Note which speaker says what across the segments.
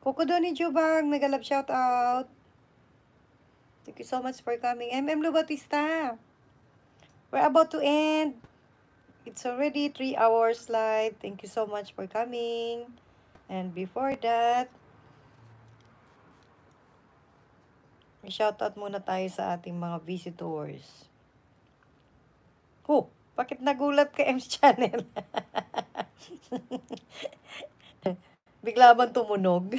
Speaker 1: Kukudo ni Jubang, mega love shout out. Thank you so much for coming. MM Lu Bautista. We're about to end. It's already 3 hours live. Thank you so much for coming. And before that, shoutout muna tayo sa ating mga visitors. Oh, bakit nagulat ka, M's Channel? Bigla bang tumunog?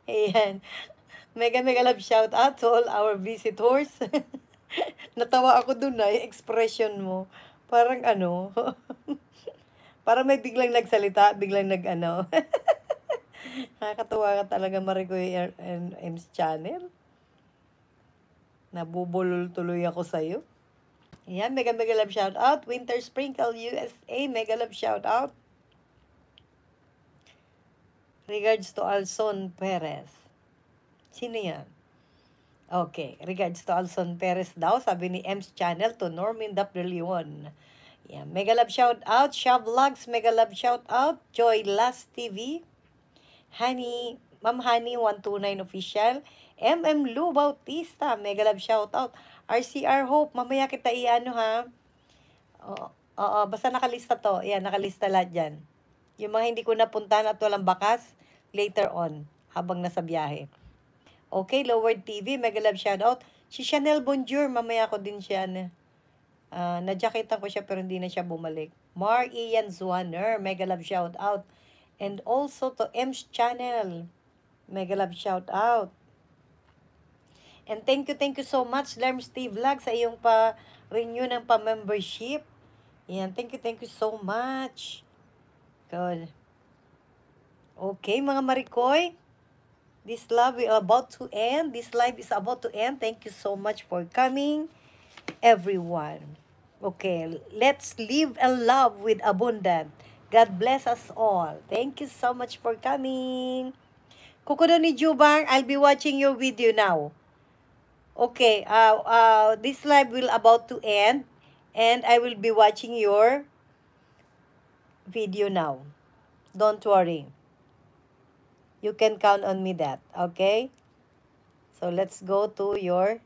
Speaker 1: Ayan. Mega love shout out to all our visitors. Natawa ako dun na, yung expression mo. Parang ano, parang may biglang nagsalita, biglang nag-ano. Nakakatuwa ka talaga, Maricoy and M's Channel. Nabubulol tuloy ako sa'yo. Ayan, mega love shout out. Winter Sprinkle USA, mega love shout out. Regards to Alson Perez. Sino yan? Okay, regards to Alson Perez daw, sabi ni M's Channel to Norman W1. Yeah, mega love shout out. Shav Vlogs, mega love shout out. Joy Last TV. Honey, Ma'am Honey 129 official. MM Lu Bautista, mega love shout out. RCR Hope, mamaya kita iano ha. Oo, basta nakalista to. Yan, nakalista lahat dyan. Yung mga hindi ko napuntahan at walang bakas, later on, habang nasa biyahe. Okay, Lowered TV, mega love shoutout. Si Chanel Bonjour, mamaya ko din siya na-jacketan ko siya pero hindi na siya bumalik. Mar Ian Zwaner, mega love shoutout. And also to M's Channel, mega love shoutout. And thank you so much, Lerms T Vlog, sa iyong pa-renew ng pa-membership. Yan, thank you so much. Good. Okay, mga Maricoy. This live is about to end. This live is about to end. Thank you so much for coming, everyone. Okay, let's live and love with abundant. God bless us all. Thank you so much for coming. Kukudo ni Jubang, I'll be watching your video now. Okay, this live will about to end, and I will be watching your video now. Don't worry. You can count on me that, okay? So let's go to your